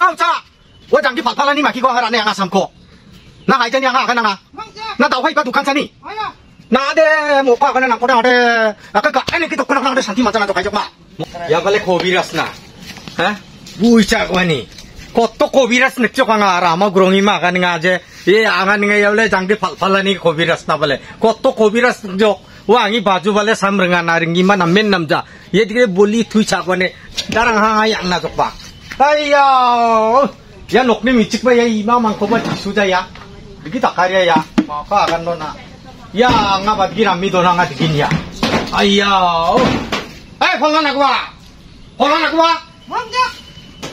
아우 자我장기 팔팔라니 마키고 하라네 양아 삼고 나 하이전 양아 가나가 나 다와 이봐 두칸 차니 나데 뭐 과거는 안 거래 하래 아까 그 안에 그 독거나 하래 산티 맞잖아 저 가지고 야 발레 코비라스나 에 우이자고니 kotto kobiras nekcok angara ama gurongi makan ngaje ye angan ngai yole jangdi palpalani kobiras na bale kotto kobiras jok wangi baju bale samrengan naring gimana men namja ye dige boli thui chakwane darang hanga yang na jok pak ayya ya nokni micik ba ya ima mangko ba suja ya bigi takarya ya maka akan nona ya ngaba girami dona nga digin ya ayya pholan akwa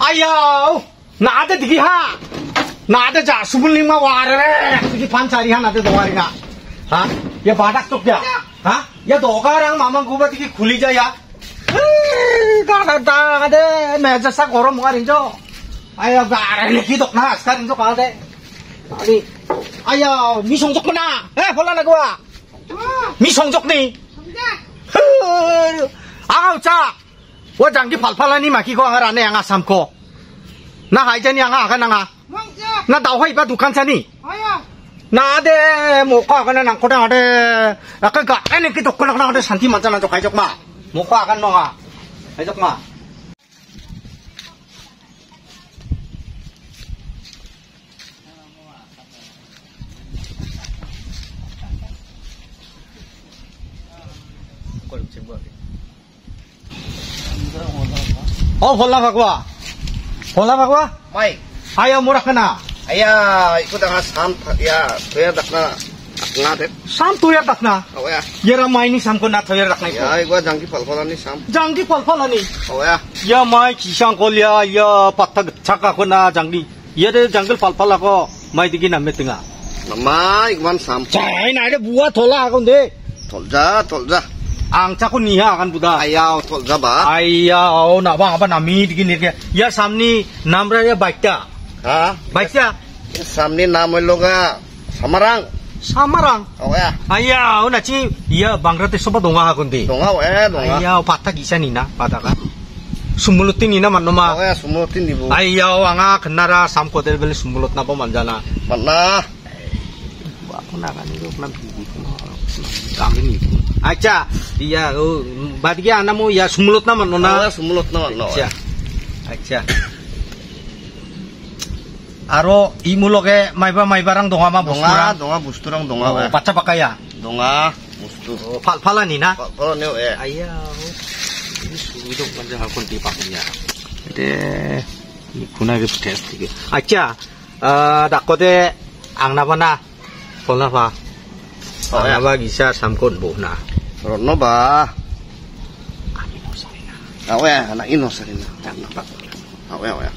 ayya 나한테 되게 하 나한테 자 수분님만 와래 되게 반차리 하나한테 동아리나 야 바닥 쪽야 야 너가랑 마만 고바 되게 굴리자야 나한테 매자 싹 걸어 뭐가린죠 아야 가래 기독나 스타린죠 가대 아니 아야 미성적구나 볼라나고 와 미성적니 아우 자 와장기 팔팔라니 마키고 하라네 양아 삼고 나 하이전 양아 가나가 나 다와 이봐 두칸 차니 나데 뭐 과거는 안 거래 하래 아까 그 안에 그 독거나 하래 산티 맞잖아 저 가족 마뭐 과거는 뭐가 가족 마 올라가고 Mai. 아야 뭐라 하나 Aya, ikut dengan sam ya, saya dakna ngade. 삼 또야 닥나 Oh ya. 얘라 마이니 삼고 나 토야 닥나 Ya, gua jangki pal-palan ni sam. 장기 펄펄하니 Oh ya. 야 마이 기상 걸려 야 바타 작가거나 장기 얘들 장글 펄펄하고 마이 디기 남매 등아 Mama, ikman sam. 자이 나이데 부와 돌아가건데 Tolja. 앙차고 니야 아간 부다 Ayau tolja ba. 아이야 나와 아바 나미 디기 니게 야 삼니 남라야 바이타 Ha? 바이타 Sam ni nama loga Samarang. 사마랑 Oh ya. 아이야 나치 야 방글라데시 바 동아하건데 Donga we, donga. 아이야 바타 기산이나 바다가 스물루틴이나 만놈아 Oh ya, sumutin ibu. 아이야 왕아 그나라 삼코델 벨 스물lut 나보 만자나 Mana? aku nakan itu kenapa gitu kami itu aja iya berarti anakmu ya sumulut nama Oh nona ya, sumulut no. aja aro imuloke maibarang donga ma busturang Donga busturang donga we. baca pakaya Donga bustur. 팔팔라니나 Pal ni we. 아야 ini sudah 먼저 하고 뒤바꾸냐 근데 이 군하게 붙었어 이게 아자 닭고대 앙나바나 볼나봐 앙나바 기사 삼콘 보나 Rono ba. 아미노 살이나 Oh ya, anak ino sarina. 닭나바 Oh ya.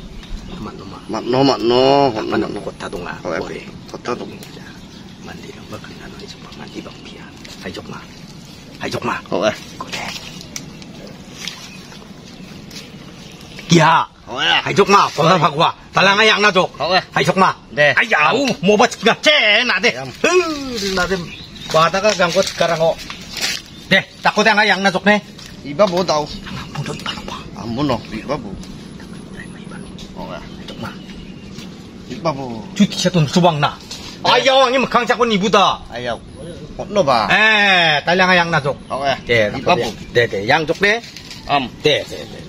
놈아 Matno. 만나는 곳다 동아 Oh ya. 뭐래 Kota dong. 만디는 뭐 그냥 너희 좀 만디 방피야 하이족마 Oh ya. 그래 야 Oh ya. 하이족마 볼나봐 와 달랑아 양나족 Oh ya. 하이족마 네. 아야우 뭐봐 지금 쟤 나대 나대 와다가 간거 가라고 네 딱고대가 양나족네 Iba bo daw. 문도 이봐봐 Ambuno, iba bo. Oh ya. 하이족마 Iba bo. 주티샷돈 수박나 아야 왕이 뭐 강자군 이부다 Ayaw. Ano ba? 에 달랑아 양나족 Oh ya. 네 Iba bo. 네네 양족네 Am. 네네네